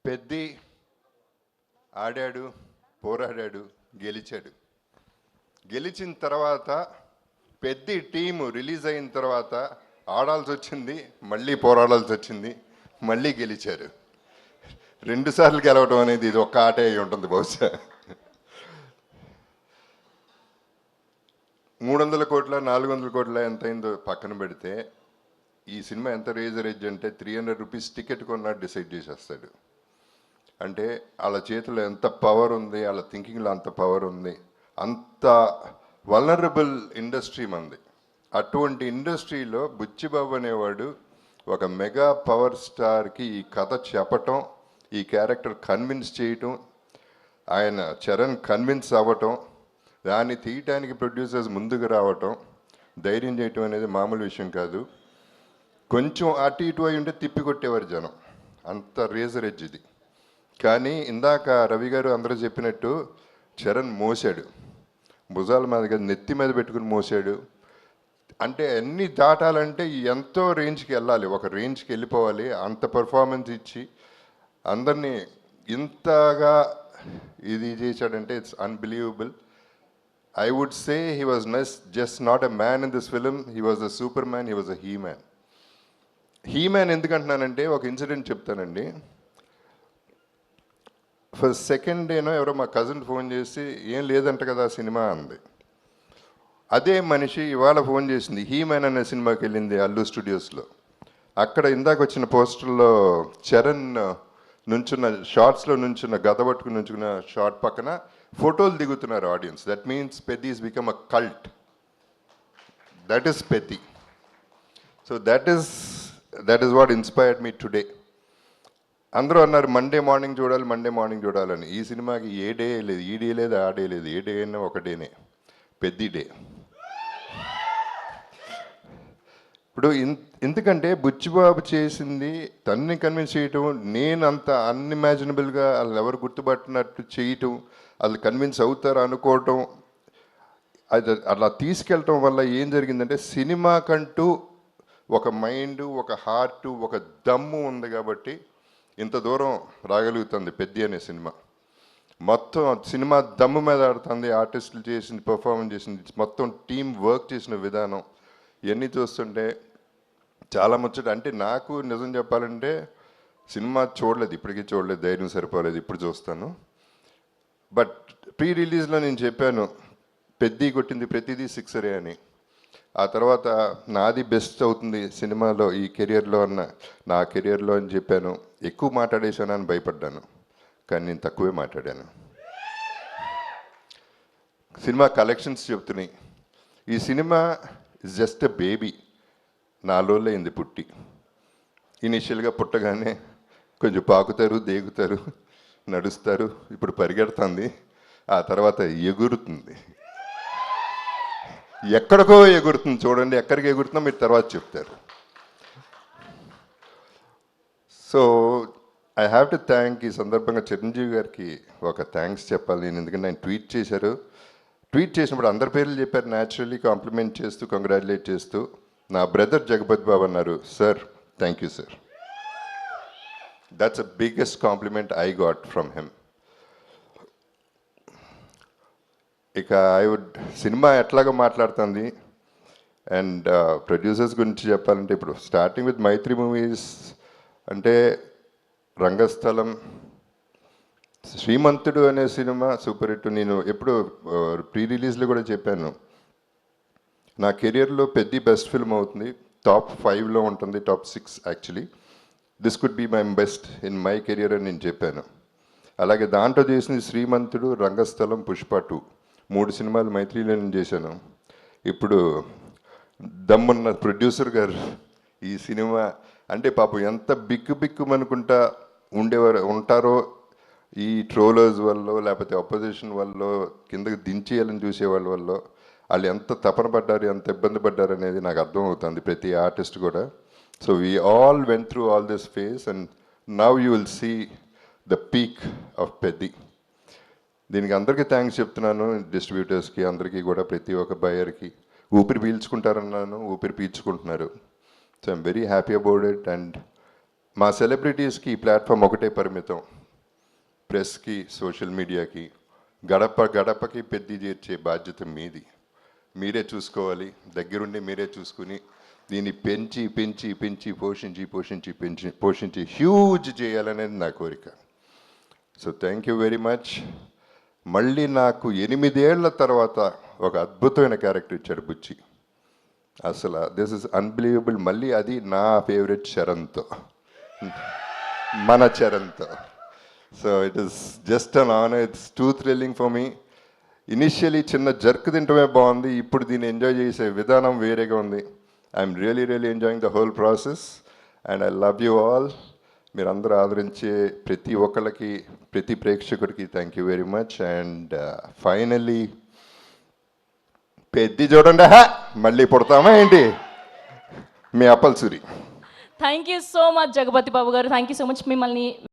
పెద్ది ఆడాడు, పోరాడాడు, గెలిచాడు. గెలిచిన తర్వాత పెద్ది టీము రిలీజ్ అయిన తర్వాత ఆడాల్సి వచ్చింది, మళ్ళీ పోరాడాల్సి వచ్చింది, మళ్ళీ గెలిచారు. 2 సార్లు గెలవడం అనేది ఇది ఒక్క ఆటే అయి ఉంటుంది బహుశా. 300 కోట్ల 400 కోట్ల ఎంత అయిందో పక్కన పెడితే ఈ సినిమా ఎంత రేజ్ అంటే 300 రూపీస్ టికెట్ కొన్నా డిసైడ్ చేసేస్తాడు. అంటే వాళ్ళ చేతిలో ఎంత పవర్ ఉంది, వాళ్ళ థింకింగ్లో అంత పవర్ ఉంది. అంత వల్నరబుల్ ఇండస్ట్రీ మంది. అటువంటి ఇండస్ట్రీలో బుచ్చిబాబు అనేవాడు ఒక మెగా పవర్ స్టార్కి ఈ కథ చెప్పటం, ఈ క్యారెక్టర్ కన్విన్స్ చేయటం, ఆయన చరణ్ కన్విన్స్ అవ్వటం, దాన్ని తీయటానికి ప్రొడ్యూసర్స్ ముందుకు రావటం, ధైర్యం చేయటం అనేది మామూలు విషయం కాదు. కొంచెం అటు ఇటు అయి ఉంటే తిప్పికొట్టేవారు జనం, అంత రేజర్ ఎడ్జ్ ఇది. కానీ ఇందాక రవి గారు అందరూ చెప్పినట్టు చరణ్ మోసాడు, భుజాల మీద నెత్తి మీద పెట్టుకుని మోసాడు. అంటే అన్ని దాటాలంటే ఎంతో రేంజ్కి వెళ్ళాలి, ఒక రేంజ్కి వెళ్ళిపోవాలి. అంత పర్ఫార్మెన్స్ ఇచ్చి అందరినీ ఇంతగా ఇది చేశాడంటే it's unbelievable. I would say he was just not a man in this film, he was a super man, he was a he man. He man ఎందుకంటున్నానంటే ఒక ఇన్సిడెంట్ చెప్తానండి. ఫస్ట్ సెకండ్ డేనో ఎవరో మా కజిన్ ఫోన్ చేసి ఏం లేదంట కదా cinema అంది. అదే మనిషి ఇవాళ ఫోన్ చేసింది, హీ మ్యాన్ అనే సినిమాకి వెళ్ళింది అల్లు స్టూడియోస్లో. అక్కడ ఇందాక వచ్చిన పోస్టర్లో చరణ్ నుంచున్న షార్ట్స్లో నుంచున్న గద పట్టుకుని నుంచున్న షార్ట్ పక్కన ఫోటోలు దిగుతున్నారు audience. That means Peddi is become a cult. That is Peddi. So that is what inspired me today. అందరూ అన్నారు మండే మార్నింగ్ చూడాలని. ఈ సినిమాకి ఏ డే లేదు, ఈ డే లేదు, ఆ డే లేదు. ఏ డే అయినా ఒక డేనే, పెద్ది డే. ఇప్పుడు ఎందుకంటే బుచ్చిబాబు చేసింది తన్ని కన్విన్స్ చేయటం, నేను అంత అన్ఇమాజినబుల్గా వాళ్ళు ఎవరు గుర్తుపట్టినట్టు చేయటం, వాళ్ళు కన్విన్స్ అవుతారు అనుకోవటం, అది అలా తీసుకెళ్ళటం వల్ల ఏం జరిగిందంటే సినిమాకంటూ ఒక మైండ్, ఒక హార్ట్, ఒక దమ్ము ఉంది కాబట్టి ఇంత దూరం రాగలుగుతుంది పెద్ది అనే సినిమా. మొత్తం సినిమా దమ్ము మీద ఆడుతుంది, ఆర్టిస్టులు చేసింది, పర్ఫార్మెన్స్ చేసింది, మొత్తం టీం వర్క్ చేసిన విధానం ఇవన్నీ చూస్తుంటే చాలా ముచ్చట. అంటే నాకు నిజం చెప్పాలంటే సినిమా చూడలేదు, ఇప్పటికీ చూడలేదు, ధైర్యం సరిపోలేదు, ఇప్పుడు చూస్తాను. బట్ ప్రీ రిలీజ్లో నేను చెప్పాను పెద్ది కొట్టింది ప్రతిదీ సిక్సరే అని. ఆ తర్వాత నాది బెస్ట్ అవుతుంది సినిమాలో ఈ కెరియర్లో నా కెరియర్లో అని చెప్పాను. ఎక్కువ మాట్లాడేశాను అని భయపడ్డాను, కానీ నేను తక్కువే మాట్లాడాను. సినిమా కలెక్షన్స్ చెప్తున్నాయి. ఈ cinema is just a baby. 4 రోజులు అయింది పుట్టి. ఇనిషియల్గా పుట్టగానే కొంచెం పాకుతారు, దేగుతారు, నడుస్తారు, ఇప్పుడు పరిగెడుతుంది, ఆ తర్వాత ఎగురుతుంది. ఎక్కడికో ఎగురుతుంది, చూడండి ఎక్కడికి ఎగురుతుందో మీరు తర్వాత చెప్తారు. So I have to thank, ఈ సందర్భంగా చిరంజీవి గారికి ఒక థ్యాంక్స్ చెప్పాలి నేను. ఎందుకంటే ఆయన ట్వీట్ చేసినప్పుడు అందరి పేర్లు చెప్పారు, న్యాచురల్లీ కాంప్లిమెంట్ చేస్తూ, కంగ్రాచులేట్ చేస్తూ. నా బ్రదర్ జగపతి బాబు అన్నారు, sir thank you sir. That's the biggest compliment I got from him. ఇక సినిమా ఎట్లాగో మాట్లాడుతుంది. అండ్ ప్రొడ్యూసర్స్ గురించి చెప్పాలంటే ఇప్పుడు స్టార్టింగ్ విత్ మైత్రి మూవీస్ అంటే రంగస్థలం, శ్రీమంతుడు అనే సినిమా సూపర్ హిట్. నేను ఎప్పుడు ప్రీ రిలీజ్లో కూడా చెప్పాను, నా కెరియర్లో పెద్ద బెస్ట్ ఫిల్మ్ అవుతుంది, టాప్ 5లో ఉంటుంది, top 6 actually. This could be my best in my career అని నేను చెప్పాను. అలాగే దాంట్లో చేసింది శ్రీమంతుడు, రంగస్థలం, పుష్ప 2, 3 సినిమాలు మైత్రిలో నేను చేశాను. ఇప్పుడు దమ్మున్న ప్రొడ్యూసర్ గారు ఈ సినిమా అంటే పాపం ఎంత బిక్కుమనుకుంటా ఉంటారో ఈ ట్రోలర్స్ వల్ల, లేకపోతే అపోజిషన్ వల్ల, కిందకి దించేయాలని చూసేవాళ్ళ వల్ల వాళ్ళు ఎంత తపన పడ్డారు, ఎంత ఇబ్బంది పడ్డారు అనేది నాకు అర్థమవుతుంది, ప్రతి ఆర్టిస్ట్ కూడా. So we all went through all this phase and now you will see the peak of Peddi. దీనికి అందరికీ థ్యాంక్స్ చెప్తున్నాను, డిస్ట్రిబ్యూటర్స్కి, అందరికీ కూడా, ప్రతి ఒక్క బయర్కి. ఊపిరి పీల్చుకుంటారన్నాను, ఊపిరి పీల్చుకుంటున్నారు. So I'm very happy about it. And మా సెలబ్రిటీస్కి ఈ ప్లాట్ఫామ్ ఒకటే పరిమితం. ప్రెస్కి, సోషల్ మీడియాకి, గడప గడపకి పెద్ద చేర్చే బాధ్యత మీది. మీరే చూసుకోవాలి, దగ్గరుండి మీరే చూసుకుని దీన్ని పెంచి పెంచి పెంచి పోషించి పోషించి పెంచి పోషించి హ్యూజ్ చేయాలనేది నా కోరిక. So thank you very much. మళ్ళీ నాకు 8 ఏళ్ల తర్వాత ఒక అద్భుతమైన క్యారెక్టర్ ఇచ్చాడు బుచ్చి. అసలు దిస్ ఇస్ అన్బిలీవబుల్. మళ్ళీ అది నా ఫేవరెట్ చరణ్తో, మన చరణ్తో. So it is just an honour. It's too thrilling for me. Initially చిన్న జర్క్ తింటమే బాగుంది, ఇప్పుడు దీన్ని ఎంజాయ్ చేసే విధానం వేరేగా ఉంది. I'm really enjoying the whole process and I love you all. మీరందరూ ఆదరించే ప్రతి ఒక్కళ్ళకి, ప్రతి ప్రేక్షకుడికి thank you very much. And finally పెద్ద చూడండి, మళ్ళీ పుడతామా ఏంటి? మీ Appal Suri. Thank you so much Jagapathi Babu garu, thank you so much. మిమ్మల్ని